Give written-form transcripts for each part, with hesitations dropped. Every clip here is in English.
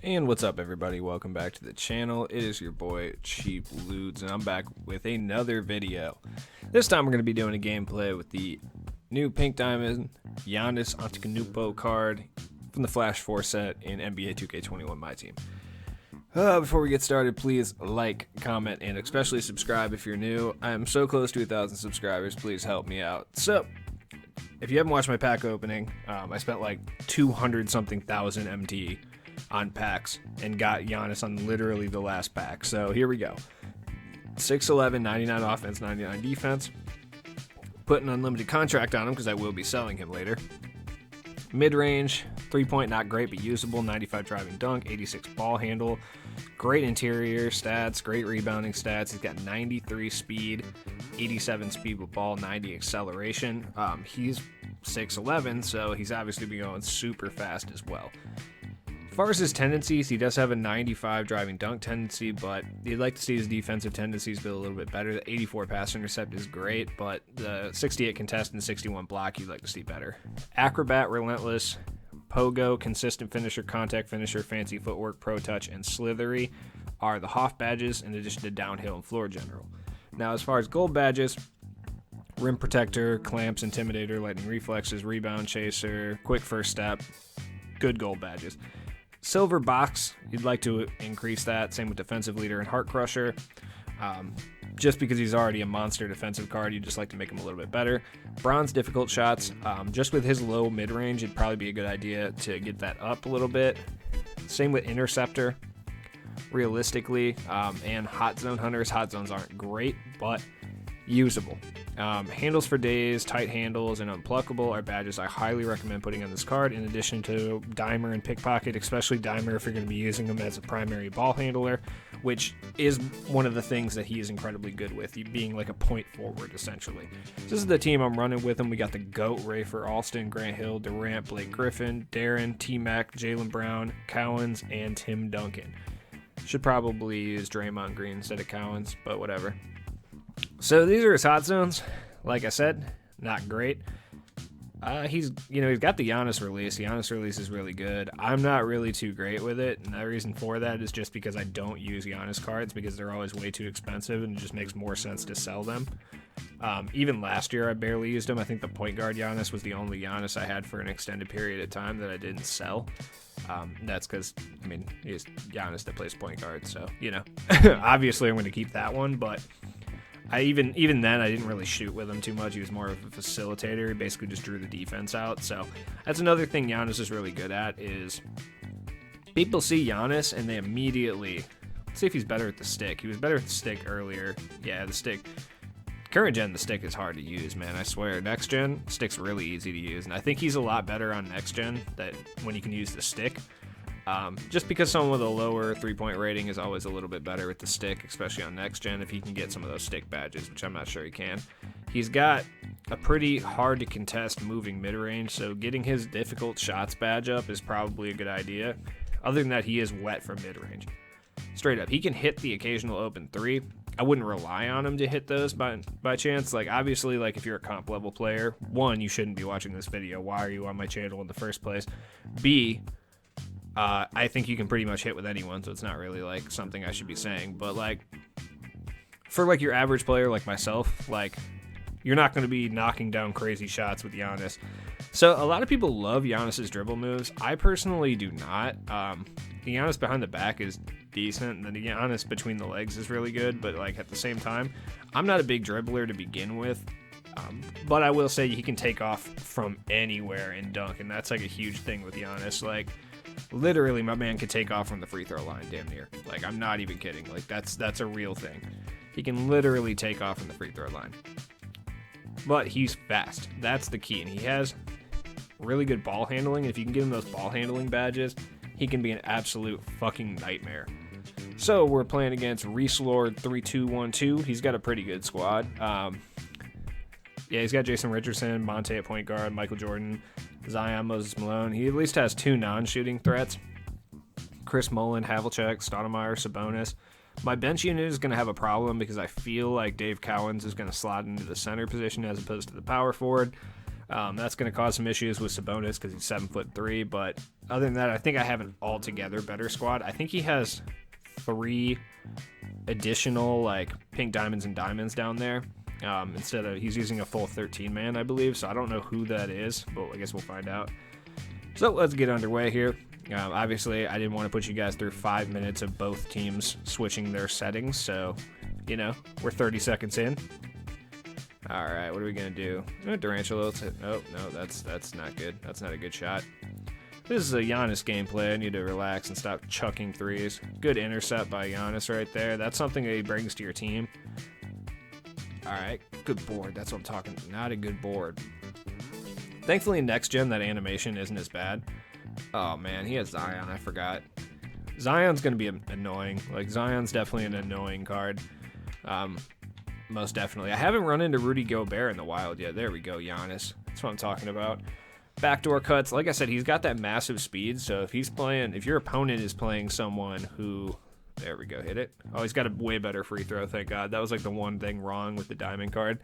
And what's up, everybody? Welcome back to the channel. It is your boy Cheap Ludes, and I'm back with another video. This time we're going to be doing a gameplay with the new Pink Diamond Giannis card from the Flash 4 set in NBA 2K21 My Team. Before we get started, please like, comment, and especially subscribe if you're new. I am so close to 1,000 subscribers. Please help me out. So, if you haven't watched my pack opening, I spent like 200-something thousand MT on packs and got Giannis on literally the last pack. So here we go. 6'11", 99 offense, 99 defense. Put an unlimited contract on him because I will be selling him later. Mid-range, 3-point not great but usable, 95 driving dunk, 86 ball handle. Great interior stats, great rebounding stats. He's got 93 speed, 87 speed with ball, 90 acceleration. He's 6'11", so he's obviously been going super fast as well. As far as his tendencies, he does have a 95 driving dunk tendency, but you'd like to see his defensive tendencies be a little bit better. The 84 pass intercept is great, but the 68 contest and 61 block you'd like to see better. Acrobat, relentless, pogo, consistent finisher, contact finisher, fancy footwork, pro touch, and slithery are the Hoff badges in addition to downhill and floor general. Now, as far as gold badges, rim protector, clamps, intimidator, lightning reflexes, rebound chaser, quick first step, good gold badges. Silver box, you'd like to increase that. Same with defensive leader and heart crusher. Just because he's already a monster defensive card, you'd just like to make him a little bit better. Bronze difficult shots. Just with his low mid-range, it'd probably be a good idea to get that up a little bit. Same with interceptor. Realistically, and hot zone hunters. Hot zones aren't great, but usable. Handles for days, tight handles, and unpluckable are badges I highly recommend putting on this card, in addition to dimer and pickpocket, especially dimer if you're going to be using him as a primary ball handler, which is one of the things that he is incredibly good with, being like a point forward, essentially. So this is the team I'm running with him. We got the GOAT, Rafer Alston, Grant Hill, Durant, Blake Griffin, Darren, T-Mac, Jaylen Brown, Cowens, and Tim Duncan. Should probably use Draymond Green instead of Cowens, but whatever. So these are his hot zones. Like I said, not great. He's got the Giannis release. The Giannis release is really good. I'm not really too great with it, and the reason for that is just because I don't use Giannis cards because they're always way too expensive, and it just makes more sense to sell them. Even last year, I barely used them. I think the point guard Giannis was the only Giannis I had for an extended period of time that I didn't sell. That's because, he's Giannis that plays point guard, so, obviously I'm going to keep that one, but even then, I didn't really shoot with him too much. He was more of a facilitator. He basically just drew the defense out. So that's another thing Giannis is really good at is people see Giannis and they immediately see if he's better at the stick. He was better at the stick earlier. Yeah, the stick. Current gen, the stick is hard to use, man. I swear. Next gen, stick's really easy to use. And I think he's a lot better on next gen that when you can use the stick. Just because someone with a lower 3-point rating is always a little bit better with the stick, especially on next gen if he can get some of those stick badges, which I'm not sure he can. He's got a pretty hard to contest moving mid-range, so getting his difficult shots badge up is probably a good idea. Other than that, he is wet from mid-range. Straight up, he can hit the occasional open three. I wouldn't rely on him to hit those by chance. Like, obviously, like if you're a comp level player, one, you shouldn't be watching this video. Why are you on my channel in the first place? B, I think you can pretty much hit with anyone, so it's not really like something I should be saying. But like for like your average player like myself, like you're not going to be knocking down crazy shots with Giannis. So a lot of people love Giannis's dribble moves. I personally do not. The Giannis behind the back is decent, and the Giannis between the legs is really good. But like at the same time, I'm not a big dribbler to begin with. But I will say he can take off from anywhere and dunk, and that's like a huge thing with Giannis. Like, literally, my man could take off from the free throw line, damn near. Like, I'm not even kidding. Like, that's a real thing. He can literally take off from the free throw line. But he's fast. That's the key. And he has really good ball handling. If you can give him those ball handling badges, he can be an absolute fucking nightmare. So, we're playing against Reese Lord 3212. He's got a pretty good squad. Yeah, he's got Jason Richardson, Monte at point guard, Michael Jordan, Zion, Moses Malone. He at least has 2 non-shooting threats. Chris Mullin, Havlicek, Stoudemire, Sabonis. My bench unit is going to have a problem because I feel like Dave Cowens is going to slot into the center position as opposed to the power forward. That's going to cause some issues with Sabonis because he's 7'3", but other than that, I think I have an altogether better squad. I think he has 3 additional like pink diamonds and diamonds down there. Instead of, he's using a full 13 man, I believe. So I don't know who that is, but I guess we'll find out. So let's get underway here. Obviously, I didn't want to put you guys through 5 minutes of both teams switching their settings. So, you know, we're 30 seconds in. All right, what are we going to do? Durantula. Oh, no, that's not good. That's not a good shot. This is a Giannis gameplay. I need to relax and stop chucking threes. Good intercept by Giannis right there. That's something that he brings to your team. All right, good board. That's what I'm talking about. Not a good board. Thankfully, in next gen, that animation isn't as bad. Oh, man, he has Zion. I forgot. Zion's going to be annoying. Like, Zion's definitely an annoying card. Most definitely. I haven't run into Rudy Gobert in the wild yet. There we go, Giannis. That's what I'm talking about. Backdoor cuts. Like I said, he's got that massive speed. So if your opponent is playing someone who... There we go, hit it. Oh, he's got a way better free throw, thank God. That was like the one thing wrong with the diamond card.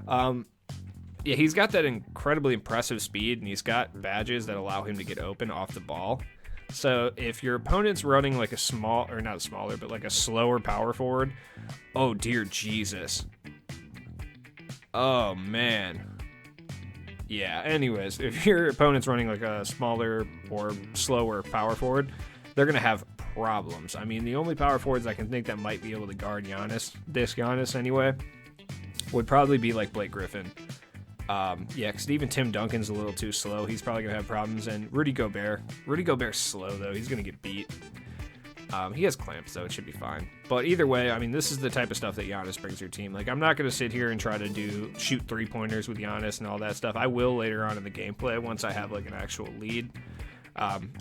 Yeah, he's got that incredibly impressive speed, and he's got badges that allow him to get open off the ball. So if your opponent's running like a small, or not smaller, but like a slower power forward, oh dear Jesus. Oh man. Yeah, anyways, if your opponent's running like a smaller or slower power forward, they're going to have problems. I mean, the only power forwards I can think that might be able to guard Giannis anyway, would probably be like Blake Griffin. Yeah, because even Tim Duncan's a little too slow. He's probably going to have problems. And Rudy Gobert's slow, though. He's going to get beat. He has clamps, though. It should be fine. But either way, I mean, this is the type of stuff that Giannis brings your team. Like, I'm not going to sit here and try to shoot three-pointers with Giannis and all that stuff. I will later on in the gameplay once I have, like, an actual lead.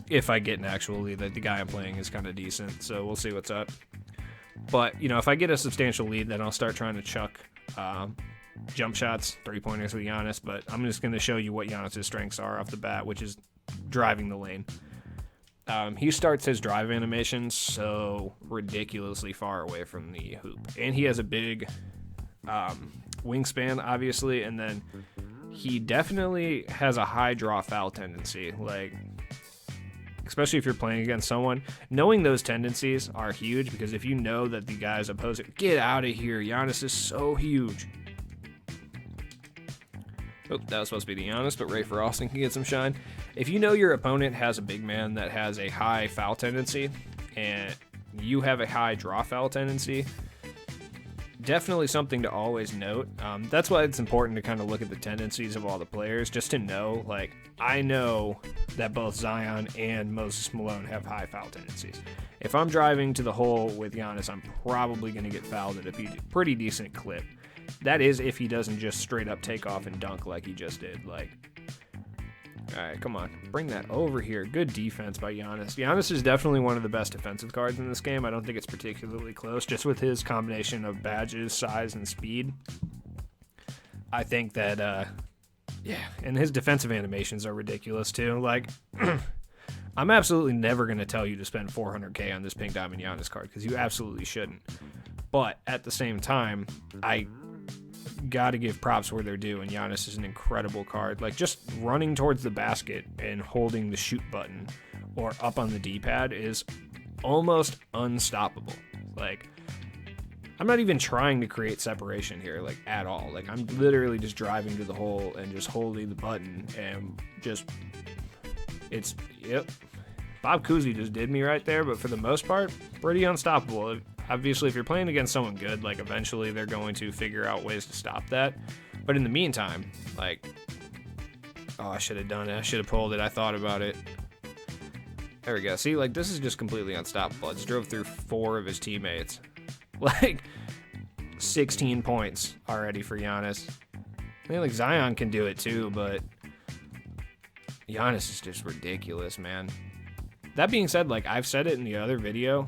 If I get an actual lead, the guy I'm playing is kind of decent. So we'll see what's up. But, you know, if I get a substantial lead, then I'll start trying to chuck jump shots, three-pointers with Giannis. But I'm just going to show you what Giannis' strengths are off the bat, which is driving the lane. He starts his drive animation so ridiculously far away from the hoop. And he has a big wingspan, obviously, and then he definitely has a high draw foul tendency. Like, especially if you're playing against someone, knowing those tendencies are huge, because if you know that the guy's opposing, get out of here, Giannis is so huge. Oh, that was supposed to be the Giannis, but Ray Austin can get some shine. If you know your opponent has a big man that has a high foul tendency, and you have a high draw foul tendency, definitely something to always note. That's why it's important to kind of look at the tendencies of all the players, just to know, like, I know that both Zion and Moses Malone have high foul tendencies. If I'm driving to the hole with Giannis, I'm probably going to get fouled at a pretty decent clip. That is if he doesn't just straight up take off and dunk like he just did. Like, all right, come on. Bring that over here. Good defense by Giannis. Giannis is definitely one of the best defensive cards in this game. I don't think it's particularly close, just with his combination of badges, size, and speed. I think that, yeah, and his defensive animations are ridiculous too. Like, I'm absolutely never going to tell you to spend $400K on this Pink Diamond Giannis card, because you absolutely shouldn't. But at the same time, I got to give props where they're due, and Giannis is an incredible card. Like, just running towards the basket and holding the shoot button or up on the D-pad is almost unstoppable. Like, I'm not even trying to create separation here, like, at all. Like, I'm literally just driving to the hole and just holding the button and just, it's, yep. Bob Cousy just did me right there, but for the most part, pretty unstoppable. Obviously, if you're playing against someone good, like, eventually they're going to figure out ways to stop that. But in the meantime, like, oh, I should have done it. I should have pulled it. I thought about it. There we go. See, like, this is just completely unstoppable. I just drove through 4 of his teammates. Like, 16 points already for Giannis. I think, like, Zion can do it too, but Giannis is just ridiculous, man. That being said, like, I've said it in the other video,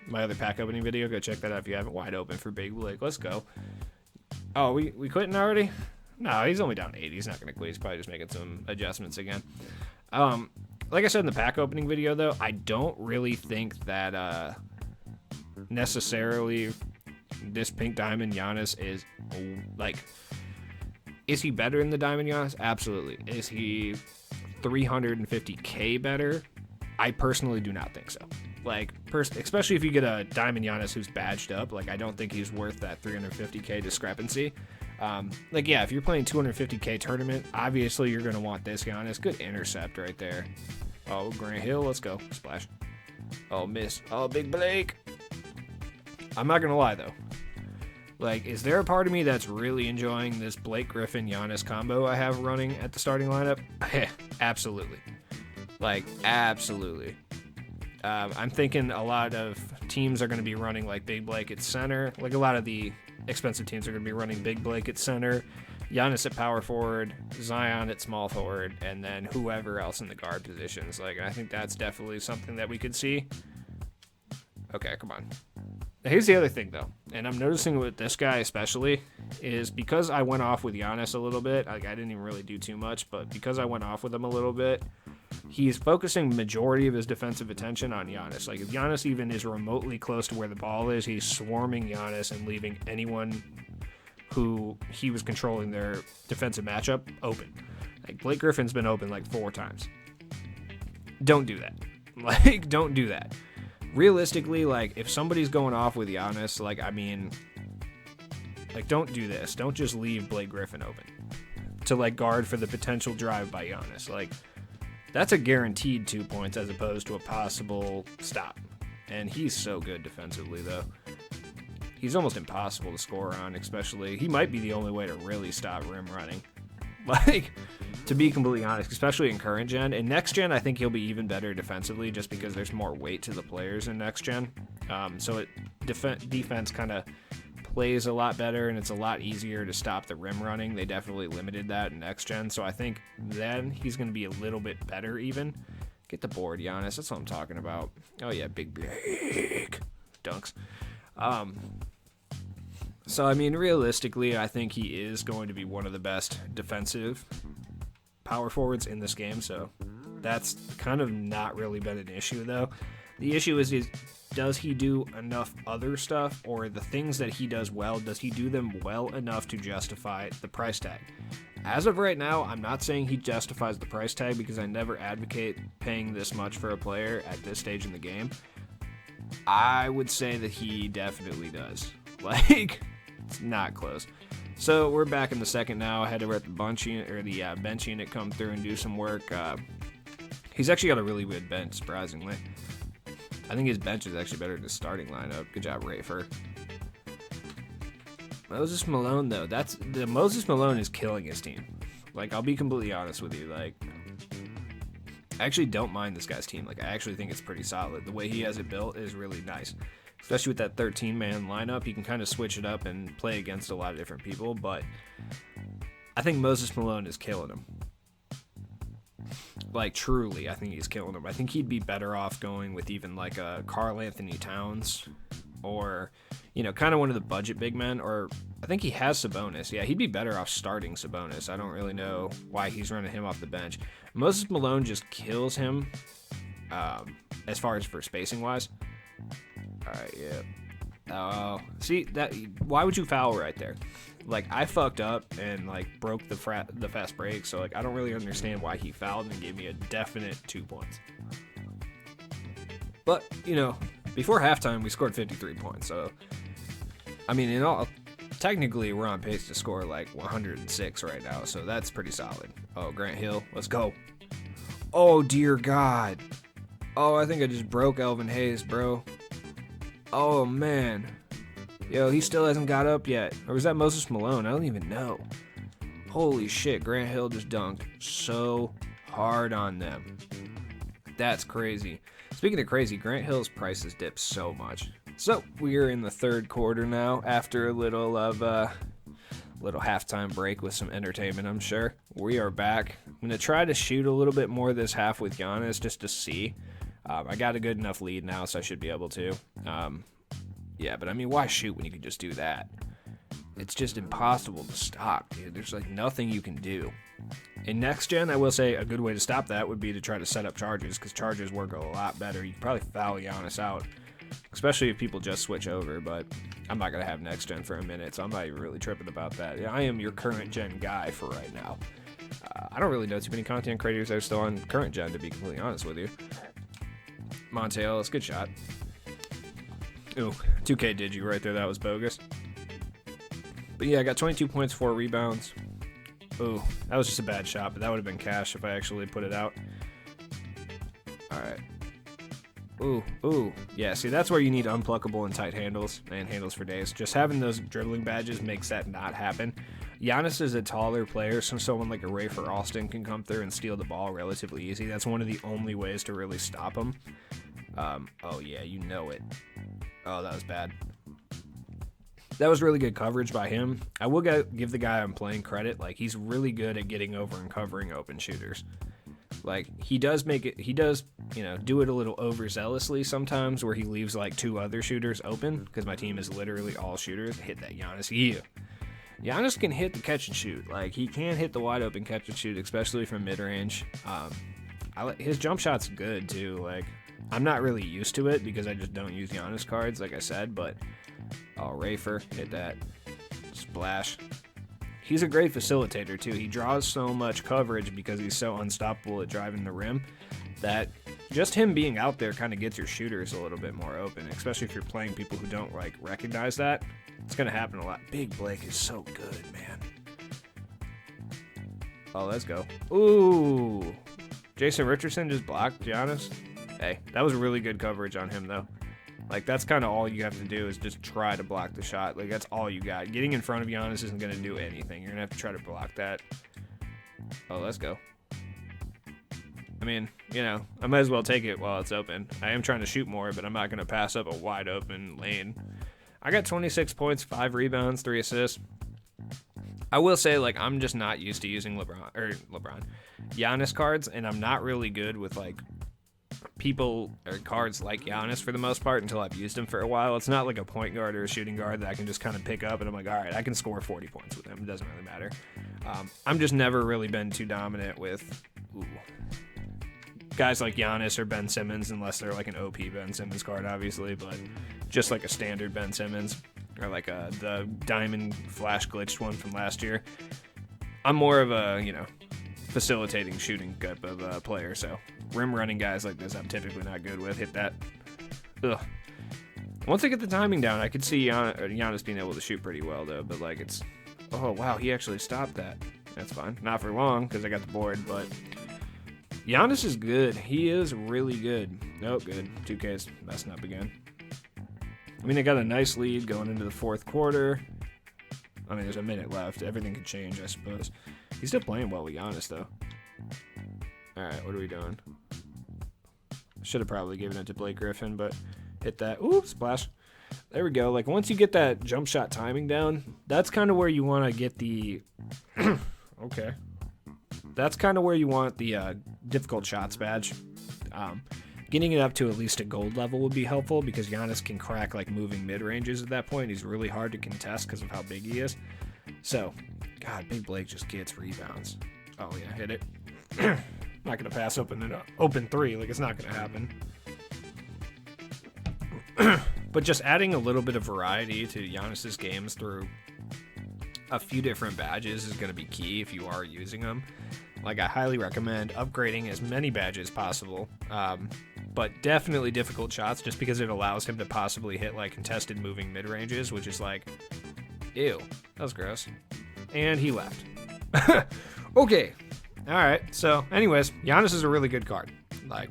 my other pack opening video. Go check that out if you haven't. Wide open for Big Blake. Let's go. Oh, we quitting already? No, he's only down 8. He's not going to quit. He's probably just making some adjustments again. Like I said in the pack opening video, though, I don't really think that necessarily this Pink Diamond Giannis is, like, is he better than the Diamond Giannis? Absolutely. Is he 350K better? I personally do not think so. Like, especially if you get a Diamond Giannis who's badged up, like, I don't think he's worth that 350k discrepancy. Like, yeah, if you're playing 250k tournament, obviously you're going to want this Giannis. Good intercept right there. Oh, Grant Hill, let's go. Splash. Oh, miss. Oh, Big Blake. I'm not going to lie, though. Like, is there a part of me that's really enjoying this Blake Griffin Giannis combo I have running at the starting lineup? Absolutely. Like, absolutely. I'm thinking a lot of teams are going to be running like Big Blake at center. Like, a lot of the expensive teams are going to be running Big Blake at center, Giannis at power forward, Zion at small forward, and then whoever else in the guard positions. Like, I think that's definitely something that we could see. Okay, come on. Now, here's the other thing, though, and I'm noticing with this guy especially, is because I went off with Giannis a little bit, like, I didn't even really do too much, but because I went off with him a little bit, he's focusing majority of his defensive attention on Giannis. Like, if Giannis even is remotely close to where the ball is, he's swarming Giannis and leaving anyone who he was controlling their defensive matchup open. Like, Blake Griffin's been open like 4 times. Don't do that. Like, don't do that. Realistically, like, if somebody's going off with Giannis, like, I mean, like, don't do this. Don't just leave Blake Griffin open to, like, guard for the potential drive by Giannis. Like, that's a guaranteed 2 points as opposed to a possible stop. And he's so good defensively, though. He's almost impossible to score on, especially. He might be the only way to really stop rim running. Like, to be completely honest, especially in current gen. In next gen, I think he'll be even better defensively just because there's more weight to the players in next gen. So defense kind of plays a lot better, and it's a lot easier to stop the rim running. They definitely limited that in next gen, so I think then he's going to be a little bit better even. Get the board, Giannis. That's what I'm talking about. Oh, yeah, big dunks. So, I mean, realistically, I think he is going to be one of the best defensive power forwards in this game, so that's kind of not really been an issue, though. The issue is does he do enough other stuff, or the things that he does well, does he do them well enough to justify the price tag? As of right now, I'm not saying he justifies the price tag because I never advocate paying this much for a player at this stage in the game. I would say that he definitely does. Like, it's not close. So we're back in the second now. I had to let the bench unit come through and do some work. He's actually got a really good bench, surprisingly. I think his bench is actually better than his starting lineup. Good job, Rafer. Moses Malone, though, Moses Malone is killing his team. Like, I'll be completely honest with you. Like, I actually don't mind this guy's team. Like, I actually think it's pretty solid. The way he has it built is really nice. Especially with that 13-man lineup, he can kind of switch it up and play against a lot of different people, but I think Moses Malone is killing him. Like, truly, I think he's killing him. I think he'd be better off going with even like a Karl Anthony Towns or, you know, kind of one of the budget big men, or I think he has Sabonis. Yeah, he'd be better off starting Sabonis. I don't really know why he's running him off the bench. Moses Malone just kills him as far as for spacing-wise. All right, yeah. Oh, see that? Why would you foul right there? Like, I fucked up and like broke the fast break, so like I don't really understand why he fouled and gave me a definite 2 points. But you know, before halftime we scored 53 points, so I mean, technically we're on pace to score like 106 right now, so that's pretty solid. Oh, Grant Hill, let's go. Oh dear God. Oh, I think I just broke Elvin Hayes, bro. Oh, man. Yo, he still hasn't got up yet. Or was that Moses Malone? I don't even know. Holy shit, Grant Hill just dunked so hard on them. That's crazy. Speaking of crazy, Grant Hill's price has dipped so much. So, we are in the third quarter now, after a little halftime break with some entertainment, I'm sure. We are back. I'm going to try to shoot a little bit more this half with Giannis just to see. I got a good enough lead now, so I should be able to. Yeah, but I mean, why shoot when you can just do that? It's just impossible to stop, dude. There's like nothing you can do. In next gen, I will say a good way to stop that would be to try to set up charges, because charges work a lot better. You can probably foul Giannis out, especially if people just switch over, but I'm not going to have next gen for a minute, so I'm not even really tripping about that. I am your current gen guy for right now. I don't really know too many content creators that are still on current gen, to be completely honest with you. Monte Ellis, good shot. Ooh, 2K did you right there. That was bogus. But yeah, I got 22 points, 4 rebounds. Ooh, that was just a bad shot, but that would have been cash if I actually put it out. All right. Ooh. Yeah, see, that's where you need unpluckable and tight handles and handles for days. Just having those dribbling badges makes that not happen. Giannis is a taller player, so someone like a Rafer Alston can come through and steal the ball relatively easy. That's one of the only ways to really stop him. Oh, yeah, you know it. Oh, that was bad. That was really good coverage by him. I will give the guy I'm playing credit. Like, he's really good at getting over and covering open shooters. Like, he does, you know, do it a little overzealously sometimes where he leaves, like, 2 other shooters open because my team is literally all shooters. Hit that, Giannis. Yeah. Giannis can hit the catch and shoot. Like, he can hit the wide open catch and shoot, especially from mid-range. His jump shot's good, too. Like, I'm not really used to it because I just don't use Giannis cards, like I said, but... Oh, Rafer, hit that. Splash. He's a great facilitator, too. He draws so much coverage because he's so unstoppable at driving the rim that just him being out there kind of gets your shooters a little bit more open, especially if you're playing people who don't, like, recognize that. It's going to happen a lot. Big Blake is so good, man. Oh, let's go. Ooh. Jason Richardson just blocked Giannis. Hey, that was really good coverage on him, though. Like, that's kind of all you have to do is just try to block the shot. Like, that's all you got. Getting in front of Giannis isn't going to do anything. You're going to have to try to block that. Oh, let's go. I mean, you know, I might as well take it while it's open. I am trying to shoot more, but I'm not going to pass up a wide open lane. I got 26 points, 5 rebounds, 3 assists. I will say, like, I'm just not used to using Giannis cards, and I'm not really good with, like, people or cards like Giannis for the most part until I've used him for a while. It's not like a point guard or a shooting guard that I can just kind of pick up and I'm like, all right, I can score 40 points with him. It doesn't really matter. I'm just never really been too dominant with guys like Giannis or Ben Simmons, unless they're like an OP Ben Simmons card, obviously, but just like a standard Ben Simmons or like the Diamond Flash glitched one from last year. I'm more of a, you know, facilitating shooting type of player, so rim running guys like this I'm typically not good with. Hit that. Ugh. Once I get the timing down, I could see Giannis being able to shoot pretty well, though, but like it's... Oh, wow, he actually stopped that. That's fine. Not for long, because I got the board, but... Giannis is good. He is really good. Oh, good. 2K's messing up again. I mean, they got a nice lead going into the fourth quarter. I mean, there's a minute left. Everything could change, I suppose. He's still playing well with Giannis, though. All right, what are we doing? Should have probably given it to Blake Griffin, but hit that. Ooh, splash. There we go. Like, once you get that jump shot timing down, that's kind of where you want to get the... Okay. That's kind of where you want the difficult shots badge. Getting it up to at least a gold level would be helpful because Giannis can crack like moving mid-ranges at that point. He's really hard to contest because of how big he is. So, God, Big Blake just gets rebounds. Oh, yeah, hit it. Not going to pass open an open 3. Like, it's not going to happen. But just adding a little bit of variety to Giannis's games through a few different badges is going to be key if you are using them. Like, I highly recommend upgrading as many badges as possible, but definitely difficult shots just because it allows him to possibly hit, like, contested moving mid-ranges, which is like, ew, that was gross. And he left. Okay. All right. So, anyways, Giannis is a really good card. Like,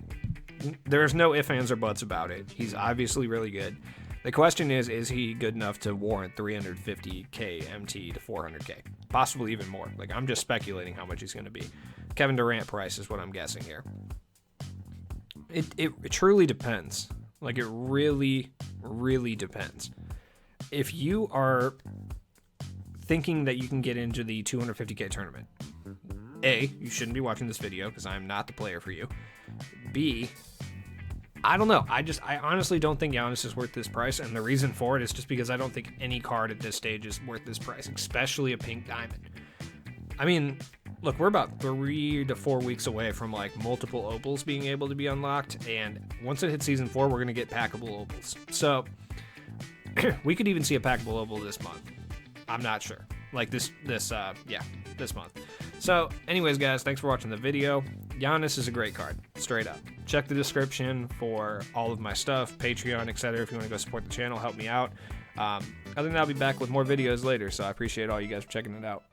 there's no ifs, ands, or buts about it. He's obviously really good. The question is he good enough to warrant 350k MT to 400k? Possibly even more. Like, I'm just speculating how much he's going to be. Kevin Durant price is what I'm guessing here. It truly depends. Like, it really, really depends. If you are thinking that you can get into the 250k tournament, A, you shouldn't be watching this video because I'm not the player for you. B, I don't know. I honestly don't think Giannis is worth this price, and the reason for it is just because I don't think any card at this stage is worth this price, especially a Pink Diamond. I mean, look, we're about 3 to 4 weeks away from, like, multiple opals being able to be unlocked, and once it hits Season 4, we're going to get packable opals. So, we could even see a packable opal this month. I'm not sure. Like, this month. So, anyways, guys, thanks for watching the video. Giannis is a great card, straight up. Check the description for all of my stuff, Patreon, etc. If you want to go support the channel, help me out. Other than that, I'll be back with more videos later, so I appreciate all you guys for checking it out.